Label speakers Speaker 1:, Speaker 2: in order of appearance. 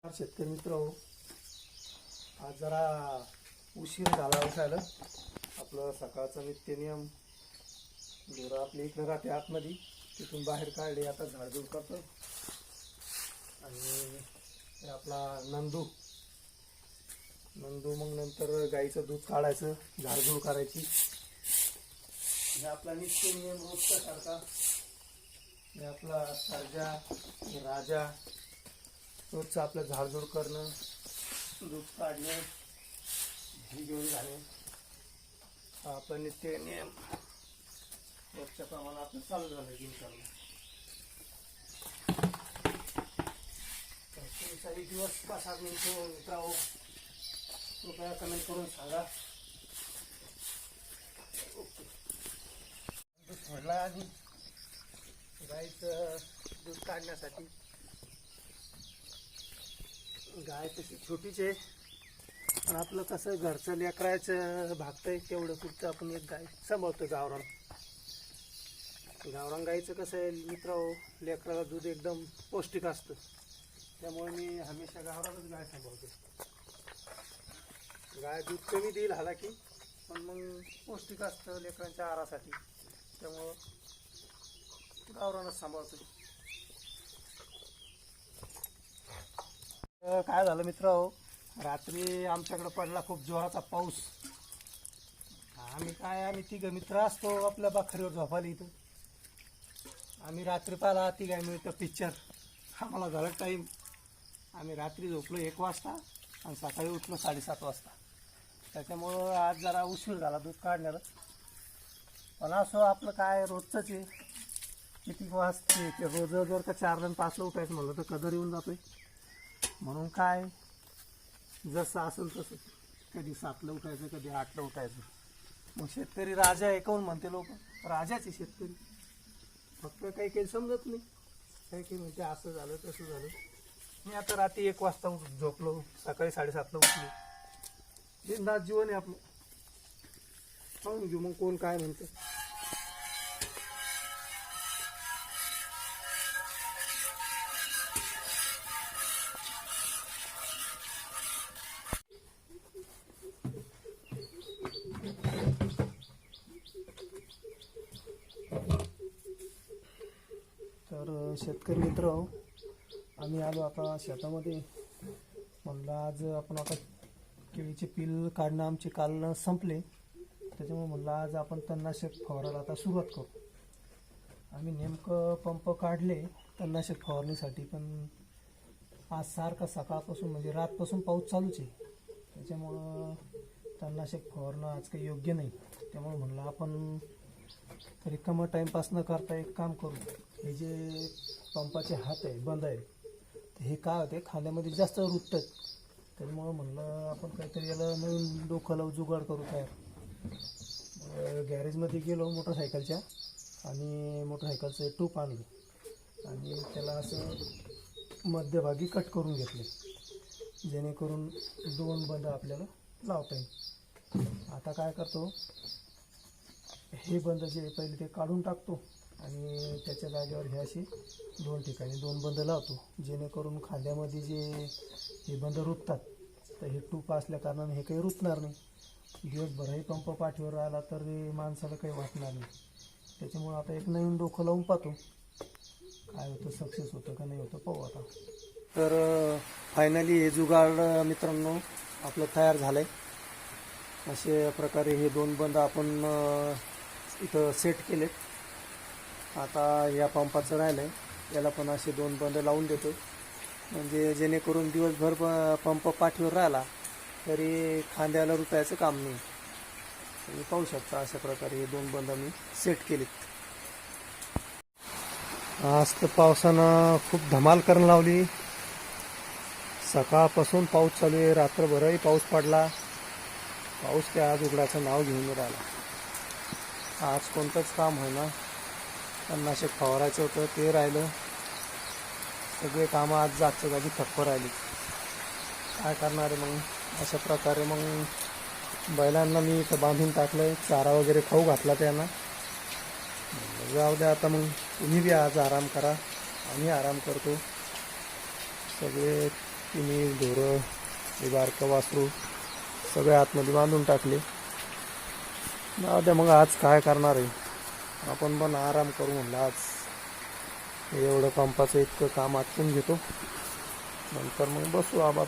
Speaker 1: शेतकरी मित्र हो, आज जरा उशीर झाला उठायला. आपलं सकाळचा नित्यनियम ढोरं आपल्या इकडे राहते आतमध्ये, तिथून बाहेर काढले. आता झाडझूड करतो आणि हे आपला नंदू मग नंतर गाईचं दूध काढायचं, झाडझूड करायची. हे आपला नित्यनियम रोजचा सारखा. हे आपला सर्जा राजा रोजचं आपलं झाडझूड करणं, दूध काढणे, घरी घेऊन जाणे, हा आपला नित्य नियम रोजच्या प्रमाणे आपलं चालू झालं घेऊन चालू. तुमचाही दिवस कसा मिळतो मित्रांनो, कृपया कमेंट करून सांगा. ओके, दूध सोडला आधी गाईचं दूध काढण्यासाठी. गाय तशी छोटीच आहे, पण आपलं कसं घरचं लेकरायचं भागतंय तेवढं पुरतं आपण एक गाय सांभाळतो. गावरान गाईचं कसं आहे मित्र, लेकराला दूध एकदम पौष्टिक असतं, त्यामुळे मी हमेशा गावरानच गाय सांभाळतो. गाय दूध कमी देईल हाला की, पण मग पौष्टिक असतं लेकरांच्या आहारासाठी, त्यामुळं गावरानच सांभाळतो. काय झालं मित्र, रात्री आमच्याकडे पडला खूप जोराचा पाऊस. आम्ही तिघ मित्र असतो आपल्या बाखरीवर झोपायला इथं. आम्ही रात्री पाहिला तिघाय मिळतं पिक्चर. आम्हाला झाला टाईम, आम्ही रात्री झोपलो 1 वाजता आणि सकाळी उठलो 7:30 वाजता. त्याच्यामुळं आज जरा उशीर झाला दूध काढण्याला. पण असं आपलं काय रोजचंच आहे. किती वाजते ते रोज जर का 4 आणि 5ला उठायचं म्हणलं तर कदर येऊन जातोय. म्हणून काय जसं असेल तसं, कधी 7ला उठायचं, कधी 8ला उठायचं. मग शेतकरी राजा आहे काऊन म्हणते लोक, राजाचे शेतकरी. फक्त काही समजत नाही, काही म्हणते असं झालं तसं झालं. मी आता रात्री 1 वाजता झोपलो, सकाळी 7:30ला उठलो. बिनधास्त जीवन आहे आपलं, पाहून घेऊ मग कोण काय म्हणतं. तर शेतकरी मित्र, आम्ही आलो आता शेतामध्ये. म्हणलं आज आपण आता केळीचे पिल काढणं आमचे काल संपले, त्याच्यामुळे म्हणलं आज आपण तणनाशक फवारायला आता सुरुवात करू. आम्ही नेमकं पंप काढले तणनाशक फवारणीसाठी, पण आज सारखा सकाळपासून म्हणजे रातपासून पाऊस चालूच आहे. त्याच्यामुळं तणनाशक फवारणं आज काही योग्य नाही. त्यामुळे म्हणलं आपण रिकामा टाईमपास न करता एक काम करू. हे जे पंपाचे हात आहे बंद आहे, तर हे काय होते खाण्यामध्ये जास्त रुततात. त्यामुळं म्हणलं आपण काहीतरी याला नवीन डोकं लावू, जुगाड करू तयार. गॅरेजमध्ये गेलो मोटरसायकलच्या, आणि मोटरसायकलचं ट्यूब आणलं आणि त्याला असं मध्यभागी कट करून घेतले, जेणेकरून 2 बंद आपल्याला लावता येईल. आता काय करतो, हे बंद जे पहिले ते काढून टाकतो आणि त्याच्या जागेवर हे असे 2 ठिकाणी 2 बंद लावतो, जेणेकरून खांद्यामध्ये जे हे बंद रुततात, तर हे टूप असल्या कारणाने हे काही रुतणार नाही. दिवसभरही पंप पाठीवर राहिला तर माणसाला काही वाटणार नाही. त्याच्यामुळे आता एक नवीन डोकं लावून पाहतो, काय होतं, सक्सेस होतं का नाही होतं पाहू आता. तर फायनली हे जुगाड मित्रांनो आपलं तयार झालं आहे. अशा प्रकारे हे 2 बंद आपण इथं सेट केलेत. आता या पंपाचं राहिलं आहे, याला पण असे 2 बंद लावून देतो, म्हणजे जेणेकरून दिवसभर पंप पाठीवर राहिला तरी खांद्याला रुपयाचं काम नाही. तुम्ही पाहू शकता अशा प्रकारे हे 2 बंद मी सेट केलेत. आज तर पावसानं खूप धमाल करून लावली. सकाळपासून पाऊस चालू आहे, रात्रभरही पाऊस पडला. पाऊस काय आज उघडाचं नाव घेऊन राहिला. आज कोणतंच काम होईना. तणनाशक फवारायचं होतं ते राहिलं. सगळे कामं आज जागच्या जागी ठप्प राहिली. काय करणार आहे मग. अशा प्रकारे मग बैलांना मी इथं बांधून टाकलं, चारा वगैरे खाऊ घातला त्यांना. जाऊ द्या आता, मग तुम्ही बी आज आराम करा, आम्ही आराम करतो. सगळे तिन्ही ढोरं हे बारकं वासरू सगळे आतमध्ये बांधून टाकले. मग आज काय करणार आहे, आपण पण आराम करू म्हणलं. आज एवढं पंपाचं इतकं काम आटपून घेतो, नंतर मग बसू आबाद.